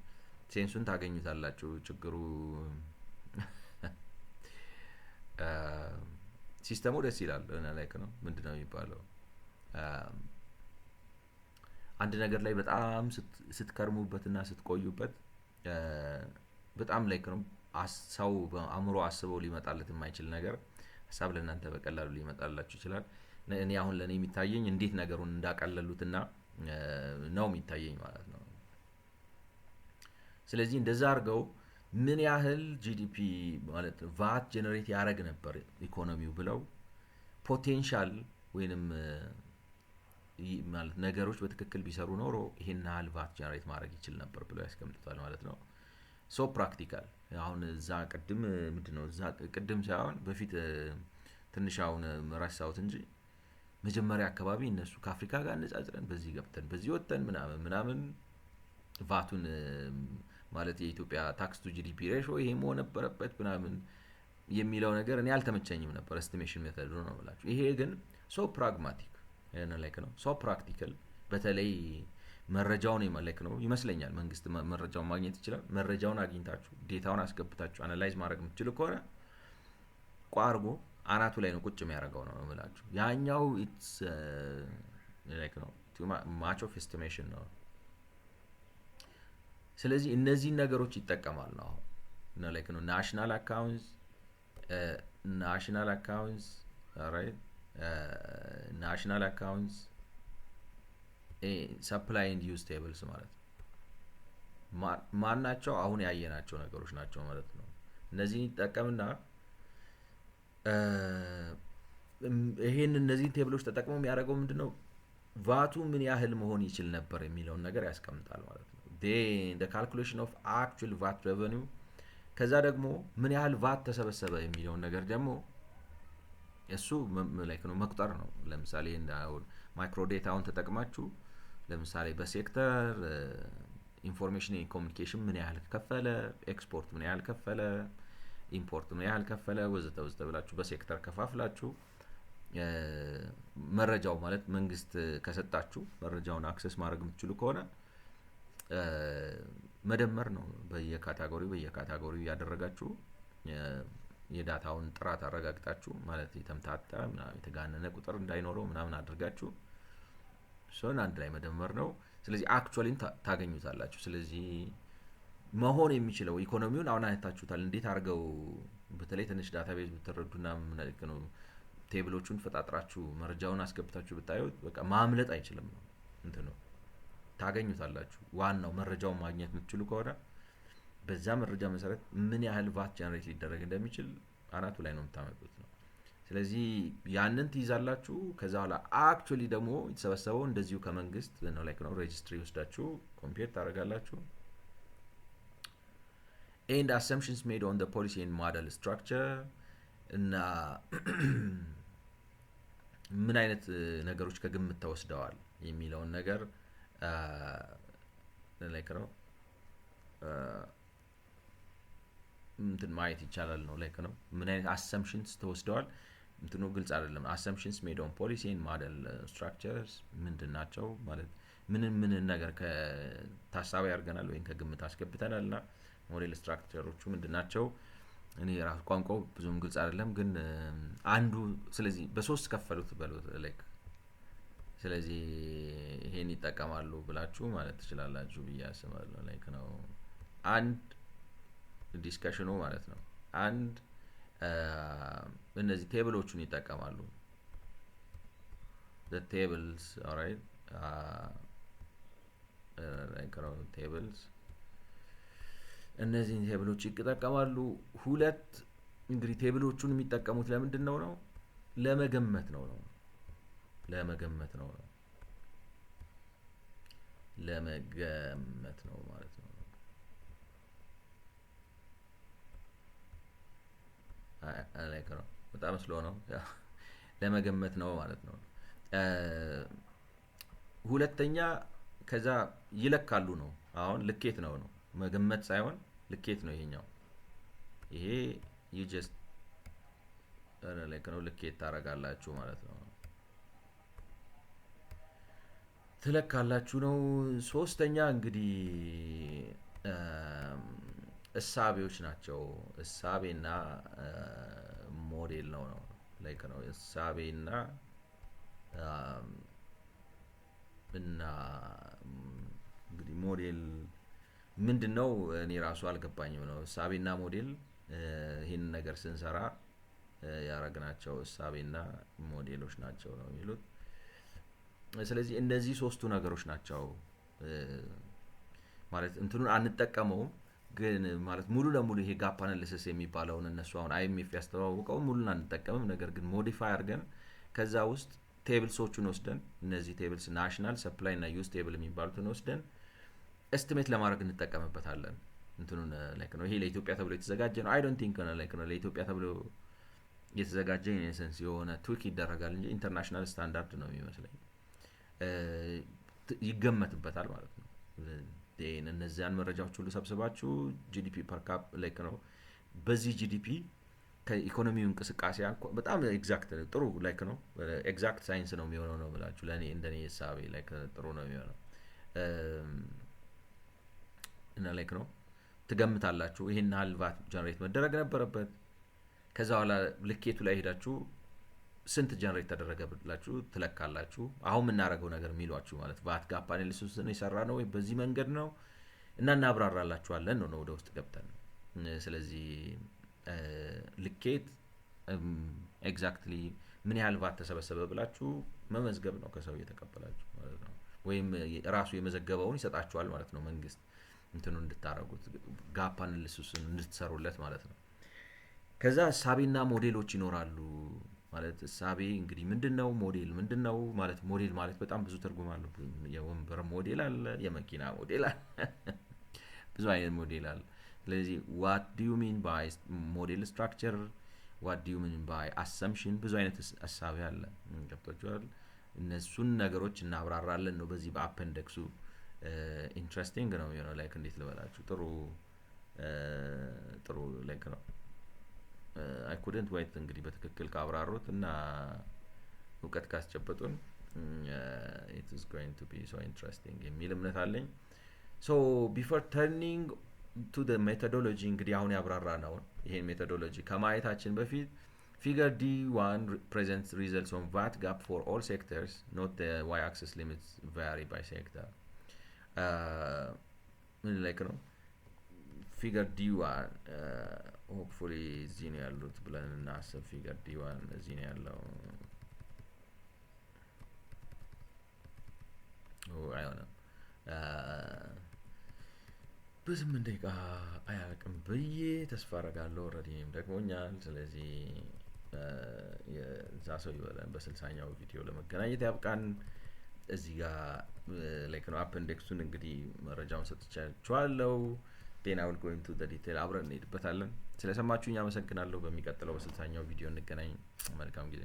ሴንሱን ታገኙታላችሁ። ችግሩ ሲስተሙ ደስ ይላል like ምንድነው የሚባለው አንድ ነገር ላይ በጣም ስትከርሙበትና ስትቆዩበት በጣም like ሰው አእምሮ አስበው ሊመጣለት የማይችል ነገር ሐሳብ ለእናንተ በቀላሉ ሊመጣላችሁ ይችላል። እኔ አሁን ለኔ የሚታየኝ እንዴት ነገሩን እንዳቀለሉትና ነው የሚታየኝ ማለት ነው። ስለዚህ እንደዛ አድርገው ምን ያህል ጂዲፒ ማለት ቫት ጀነሬት ያደርግ ነበር ኢኮኖሚው ብለው ፖቴንሻል ወይንም ማለት ነገሮች በትክክል ቢሰሩ ኖሮ ይሄን ያህል ቫት ጀነሬት ማድረግ ይችል ነበር ብለው ያስቀምጡታል ማለት ነው። ሶ ፕራክቲካል። አሁን እዛ ቅድም ምንድነው እዛ ቅድም ሳይሆን በፊት ትንሽ አሁን ረሳሁት እንጂ መጀመሪያ አካባቢ እነሱ ከአፍሪካ ጋር አነጻጽረን በዚህ ገብተን በዚህ ወጥተን ምናምን ምናምን ቫቱን ማለት የኢትዮጵያ ታክስ ቱ ጂዲፒ ሬሾ ይሄ መሆን ነበረበት ምናምን የሚለው ነገር እኔ አልተመቸኝም ነበር። ኤስቲሜሽን ሜተዱ ነው ብላችሁ። ይሄ ግን ሶ ፕራግማቲክ ላይክ ነው ሶ ፕራክቲካል። በተለይ መረጃውን የመለክ ነው ይመስለኛል። መንግስት መረጃውን ማግኘት ይችላል። መረጃውን አግኝታችሁ ዴታውን አስገብታችሁ አናላይዝ ማድረግ የምትችሉ ከሆነ ቋርጎ አናቱ ላይ ነው ቁጭ የሚያደርገው ነው የምላችሁ። ያኛው ኢትስ ላይክ ነው ማች ኦፍ ኤስቲሜሽን ነው። ስለዚህ እነዚህን ነገሮች ይጠቀማል ነው አሁን ላይክ ነው ናሽናል አካውንትስ ራይት ናሽናል አካውንትስ ሰፕላይ ኤንድ ዩዝ ቴብልስ ማለት ነው። ማን ናቸው? አሁን ያየናቸው ነገሮች ናቸው ማለት ነው። እነዚህን ይጠቀምና ይሄን እነዚህን ቴብሎች ተጠቅመው የሚያደርገው ምንድነው ቫቱ ምን ያህል መሆን ይችል ነበር የሚለውን ነገር ያስቀምጣል ማለት ነው። the calculation of actual VAT revenue ከዛ ደግሞ ምን ያህል ቫት ተሰበሰበ የሚለውን ነገር ደግሞ እሱ ላይክ ነው መቁጠር ነው። ለምሳሌ ማይክሮ ዴታውን ተጠቅማችሁ ለምሳሌ በሴክተር ኢንፎርሜሽን ኤንድ ኮሚኒኬሽን ምን ያህል ከፈለ፣ ኤክስፖርት ምን ያህል ከፈለ፣ ኢምፖርት ምን ያህል ከፈለ ወዘተ ወዘተ ብላችሁ በሴክተር ከፋፍላችሁ መረጃው ማለት መንግስት ከሰጣችሁ መረጃውን አክሰስ ማድረግ የምትችሉ ከሆነ መደመር ነው። በየካታጎሪው ያደረጋችሁ የዳታውን ጥራት አረጋግጣችሁ ማለት የተምታታ ምናምን የተጋነነ ቁጥር እንዳይኖረው ምናምን አድርጋችሁ ሶን አንድ ላይ መደመር ነው። ስለዚህ አክቹአሊ ታገኙታላችሁ። ስለዚህ መሆን የሚችለው ኢኮኖሚውን አሁን አይታችሁታል። እንዴት አድርገው በተለይ ትንሽ ዳታቤዝ ብትረዱና ነው ቴብሎቹን ፈጣጥራችሁ መረጃውን አስገብታችሁ ብታዩት በቃ ማምለጥ አይችልም ነው እንትኑ ታገኙታላችሁ። ዋናው መረጃውን ማግኘት የምትችሉ ከሆነ በዛ መረጃ መሰረት ምን ያህል ቫት ጀነሬት ሊደረግ እንደሚችል አናቱ ላይ ነው የምታመጡት ነው። ስለዚህ ያንን ትይዛላችሁ። ከዛ በኋላ አክቹአሊ ደግሞ የተሰበሰበው እንደዚሁ ከመንግስት ነው ላይክ ነው ሬጂስትሪ ወስዳችሁ ኮምፒውተር ታደርጋላችሁ። and assumptions made on the policy and model structure እና ምን አይነት ነገሮች ከግምት ተወስደዋል የሚለውን ነገር ላይክ ነው እንትን ማየት ይቻላል ነው ላይክ ነው ምን አይነት assumptions ተወስደዋል እንትኑ ግልጽ አይደለም። assumptions made on policy and model structures ምንድን ናቸው ማለት ምን ነገር ከታሳቢ አድርገናል ወይም ከግምት አስገብተናልና ሞዴል ስትራክቸሮቹ ምንድናቸው? እኔ ራስ ቋንቋው ብዙም ግልጽ አይደለም ግን አንዱ ስለዚህ በሶስት ከፈሉት በሉት ላይክ ስለዚህ ይሄን ይጠቀማሉ ብላችሁ ማለት ትችላላችሁ ብዬ አስባለሁ። ላይክ ነው አንድ ዲስከሽኑ ማለት ነው አንድ እነዚህ ቴብሎቹን ይጠቀማሉ the tables alright like tables እነዚህን ቴብሎች ይጠቀማሉ። ሁለት እንግዲህ ቴብሎቹን የሚጠቀሙት ለምንድን ነው? ለመገመት ነው ለመገመት ነው ማለት ነው። ላይክ ነው በጣም ስሎ ነው ለመገመት ነው ማለት ነው። ሁለተኛ ከዛ ይለካሉ ነው። አሁን ልኬት ነው መገመት ሳይሆን ልኬት ነው ይሄኛው። ይሄ you just ላይክ ነው ልኬት ታረጋላችሁ ማለት ነው ትለካላችሁ ነው። ሶስተኛ እንግዲህ እሳቤዎች ናቸው። እሳቤና ሞዴል ነው ላይክ ነው እሳቤና እና እንግዲህ ሞዴል ምንድነው? እኔ ራሱ አልገባኝም ነው። እሳቤና ሞዴል ይሄን ነገር ስንሰራ ያረግናቸው እሳቤና ሞዴሎች ናቸው ነው የሚሉት። ስለዚህ እነዚህ ሶስቱ ነገሮች ናቸው ማለት እንትኑን አንጠቀመውም ግን ማለት ሙሉ ለሙሉ ይሄ ጋፕ አናሊሲስ የሚባለውን እነሱ አሁን አይኤምኤፍ ያስተዋወቀው ሙሉን አንጠቀምም። ነገር ግን ሞዲፋይ አድርገን ከዛ ውስጥ ቴብልሶቹን ወስደን እነዚህ ቴብልስ ናሽናል ሰፕላይ እና ዩዝ ቴብል የሚባሉትን ወስደን ኤስቲሜት ለማድረግ እንጠቀምበታለን። እንትኑን ላይክ ነው ይሄ ለኢትዮጵያ ተብሎ የተዘጋጀ ነው። አይ ዶንት ቲንክ ነው ላይክ ነው ለኢትዮጵያ ተብሎ የተዘጋጀ ኢንሰንስ የሆነ ትዊክ ይደረጋል እንጂ ኢንተርናሽናል ስታንዳርድ ነው የሚመስለኝ። ይገመትበታል ማለት ነው። እነዚያን መረጃዎች ሁሉ ሰብስባችሁ ጂዲፒ ፐር ካፕ ላይክ ነው በዚህ ጂዲፒ ከኢኮኖሚው እንቅስቃሴ በጣም ኤግዛክት ጥሩ ላይክ ነው ኤግዛክት ሳይንስ ነው የሚሆነው ነው ብላችሁ ለእኔ እንደኔ ሀሳቤ ላይክ ጥሩ ነው የሚሆነው እና ላይክ ነው ትገምታላችሁ ይሄን ያህል ቫት ጀነሬት መደረግ ነበረበት። ከዛ በኋላ ልኬቱ ላይ ሄዳችሁ ስንት ጀነሬት ተደረገ ብላችሁ ትለካላችሁ። አሁን የምናደርገው ነገር የሚሏችሁ ማለት ቫት ጋፕ አናሊሲስ ነው የሰራ ነው ወይ በዚህ መንገድ ነው እና እናብራራላችኋለን ነው ወደ ውስጥ ገብተን። ስለዚህ ልኬት ኤግዛክትሊ ምን ያህል ቫት ተሰበሰበ ብላችሁ መመዝገብ ነው ከሰው እየተቀበላችሁ ማለት ነው። ወይም ራሱ የመዘገበውን ይሰጣችኋል ማለት ነው መንግስት እንትኑ እንድታረጉት ጋፕ አናሊሲስን እንድትሰሩለት ማለት ነው። ከዛ እሳቤና ሞዴሎች ይኖራሉ ማለት እሳቤ እንግዲህ ምንድነው ሞዴል ምንድነው ማለት ሞዴል ማለት በጣም ብዙ ትርጉም አለው። የወንበር ሞዴል አለ፣ የመኪና ሞዴል አለ፣ ብዙ አይነት ሞዴል አለ። ስለዚህ what do you mean by model structure what do you mean by assumption ብዙ አይነት እሳቤ አለ ገብቷችኋል። እነሱን ነገሮች እናብራራለን ነው በዚህ በአፔንዲክሱ። ኢንትረስቲንግ ነው የሚሆነው ላይክ እንዴት ልበላችሁ ጥሩ ላይክ ነው I couldn't wait እንግዲህ በትክክል ካብራሩት እና እውቀት ካስጨበጡን it is going to be so interesting የሚል እምነት አለኝ። so before turning to the methodology እንግዲህ አሁን ያብራራ ነው ይሄን ሜቶዶሎጂ ከማየታችን በፊት figure D1 presents results on VAT gap for all sectors not the y-axis limits vary by sector ምን like ነው figure D1 hopefully እዚህ ነው ያሉት ብለን እናስብ። figure D1 እዚህ ነው ያለው አይሆንም በስምንት ደቂቃ አያልቅም ብዬ ተስፋ አደርጋለሁ። ኦልሬዲ ደግሞኛል። ስለዚህ የዛ ሰው ይበላል በ60ኛው ቪዲዮ ለመገናኘት ያብቃን። እዚህ ጋር ላይክ ነው አፔንዲክሱን እንግዲህ መረጃውን ሰጥቻችኋለሁ። ጤና will go into the detail አብረን እንሄድበታለን። ስለሰማችሁኝ አመሰግናለሁ። በሚቀጥለው በ60ኛው ቪዲዮ እንገናኝ። መልካም ጊዜ